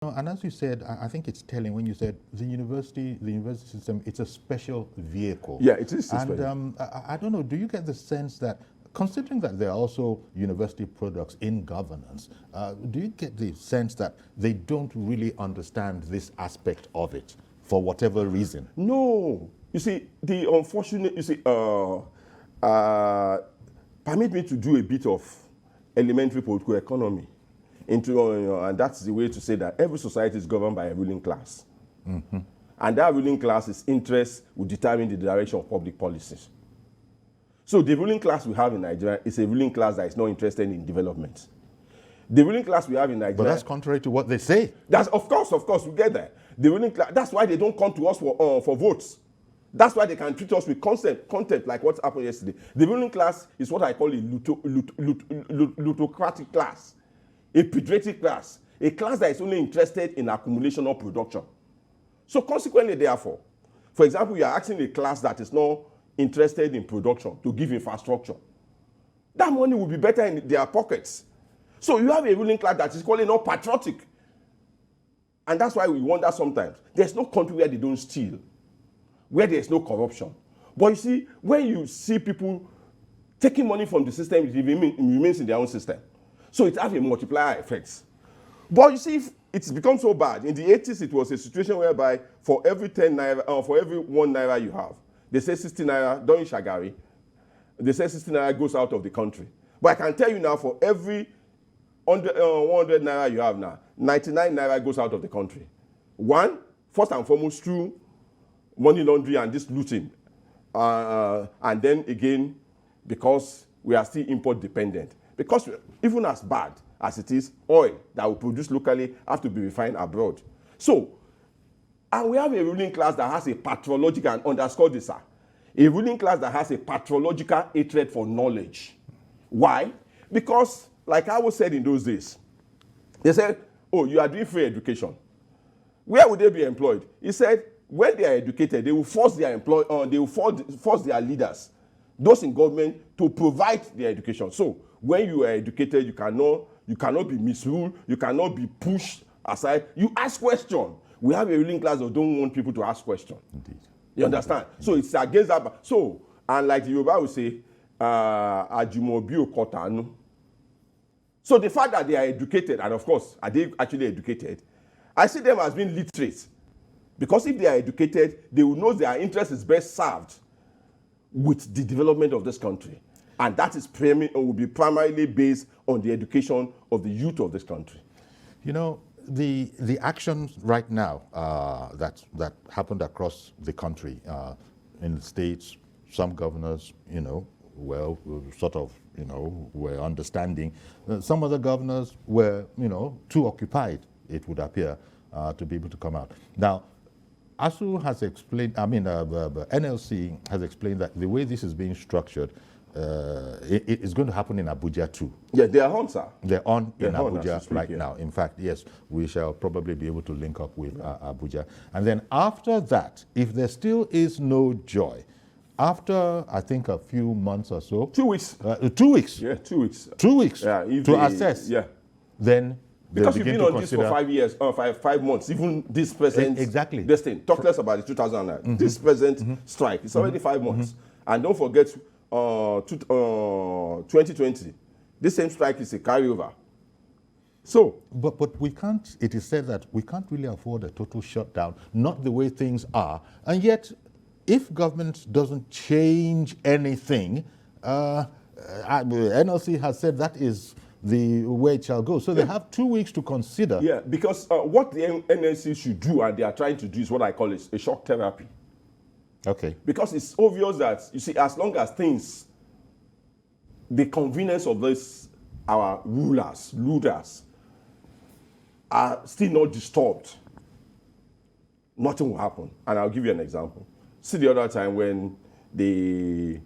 No, and as you said, I think it's telling when you said the university system, it's a special vehicle. Yeah, it is. And I don't know, do you get the sense that, considering that there are also university products in governance, do you get the sense that they don't really understand this aspect of it for whatever reason? No. You see, the unfortunate, permit me to do a bit of elementary political economy. And that's the way to say that every society is governed by a ruling class. Mm-hmm. And that ruling class's interests will determine the direction of public policies. So the ruling class we have in Nigeria is a ruling class that is not interested in development. The ruling class we have in Nigeria... But that's contrary to what they say. That's, of course, we get there. The ruling class, that's why they don't come to us for votes. That's why they can treat us with contempt like what happened yesterday. The ruling class is what I call a plutocratic class. A patriotic class, a class that is only interested in accumulation or production. So consequently, therefore, for example, you are asking a class that is not interested in production to give infrastructure. That money will be better in their pockets. So you have a ruling class that is calling not patriotic. And that's why we wonder sometimes. There's no country where they don't steal, where there's no corruption. But you see, when you see people taking money from the system, it remains in their own system. So it has a multiplier effect. But you see, if it's become so bad. In the 80s, it was a situation whereby for every 10 naira, for every 1 naira you have, they say 60 naira, during Shagari, they say 60 naira goes out of the country. But I can tell you now, for every 100 naira you have now, 99 naira goes out of the country. One, first and foremost, through money laundering and this looting. And then again, because we are still import dependent. Because even as bad as it is, oil that we produce locally have to be refined abroad. So, and we have a ruling class that has a pathological, and underscore this, sir, a ruling class that has a pathological hatred for knowledge. Why? Because, like I was said in those days, they said, oh, you are doing free education. Where would they be employed? He said, when they are educated, they will force their they will force their leaders, those in government, to provide their education. So, when you are educated, you cannot be misruled, you cannot be pushed aside. You ask questions. We have a ruling class that don't want people to ask questions. Indeed. You understand? Indeed. So it's against that. So, and like the Yoruba would say, Ajimobi Okotanu. So the fact that they are educated, and of course, are they actually educated? I see them as being literate. Because if they are educated, they will know their interest is best served with the development of this country. And that is will be primarily based on the education of the youth of this country. You know, the actions right now that happened across the country, in the states, some governors, well, sort of, were understanding. Some other governors were, too occupied, it would appear, to be able to come out. Now, ASUU has explained, NLC has explained that the way this is being structured, it is going to happen in Abuja too. Yeah, they are on, sir. They're on in Abuja right now. In fact, yes, we shall probably be able to link up with Abuja. And then after that, if there still is no joy, after, I think, a few months or so. 2 weeks. 2 weeks. Yeah, 2 weeks. 2 weeks to assess. Yeah. Then because you've been on this for 5 years, 5 months, even this present exactly. This thing. Talk less about the 2009. This present strike. It's already 5 months. And don't forget, 2020, this same strike is a carryover. So, but we can't. It is said that we can't really afford a total shutdown, not the way things are. And yet, if government doesn't change anything, NLC has said that is the way it shall go. So they have 2 weeks to consider. Yeah, because what the NLC should do, and they are trying to do, is what I call a shock therapy. Okay. Because it's obvious that, you see, as long as things, the convenience of this, our leaders, are still not disturbed, nothing will happen. And I'll give you an example. See the other time when the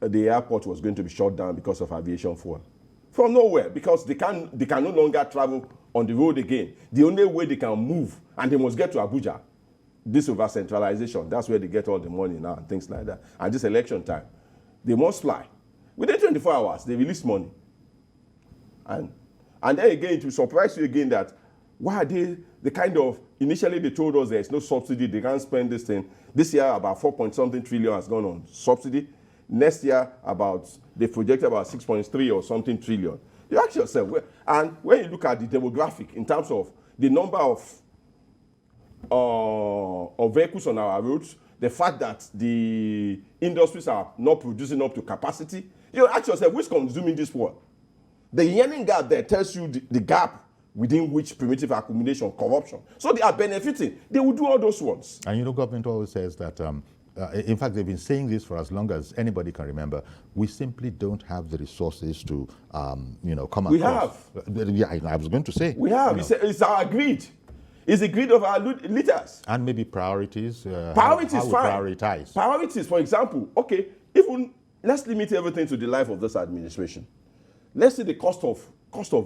airport was going to be shut down because of aviation fuel. From nowhere, because they can no longer travel on the road again. The only way they can move, and they must get to Abuja, this over centralization, that's where they get all the money now and things like that. And this election time, they must fly. Within 24 hours, they release money. And then again, it will surprise you again that why are they the kind of, initially they told us there's no subsidy, they can't spend this thing. This year, about 4-point-something trillion has gone on subsidy. Next year, they project about 6.3 or something trillion. You ask yourself, and when you look at the demographic in terms of the number of vehicles on our roads, the fact that the industries are not producing up to capacity, you ask yourself, who's consuming this world? The yearning gap there tells you the gap within which primitive accumulation, corruption. So they are benefiting. They will do all those ones. And government always says that, in fact, they've been saying this for as long as anybody can remember. We simply don't have the resources to, come across. We have. Yeah, I was going to say. We have. It's our greed. It's the greed of our leaders. And maybe priorities. Priorities, how we fine. prioritize. Priorities, for example, okay, even let's limit everything to the life of this administration. Let's see the cost of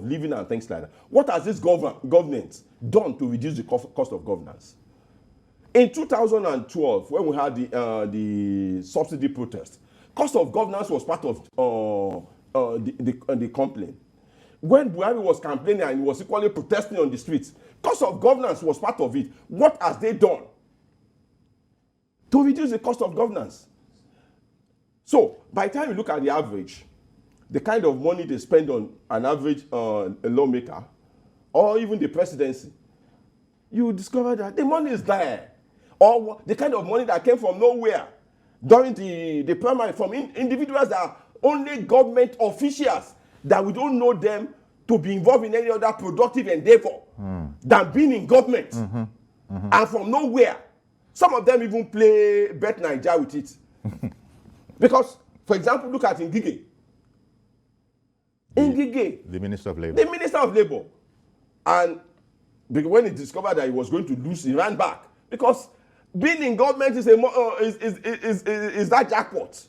living and things like that. What has this government done to reduce the cost of governance? In 2012, when we had the subsidy protest, cost of governance was part of the complaint. When Buhari was campaigning and he was equally protesting on the streets, cost of governance was part of it. What has they done to reduce the cost of governance? So, by the time you look at the average, the kind of money they spend on an average lawmaker, or even the presidency, you discover that the money is there. Or the kind of money that came from nowhere during the primary from individuals that are only government officials, that we don't know them to be involved in any other productive endeavor than being in government. And from nowhere, some of them even play Bet Naija with it. Because, for example, look at Ngige. The Minister of Labor. The Minister of Labor. And when he discovered that he was going to lose, he ran back. Because being in government is that jackpot.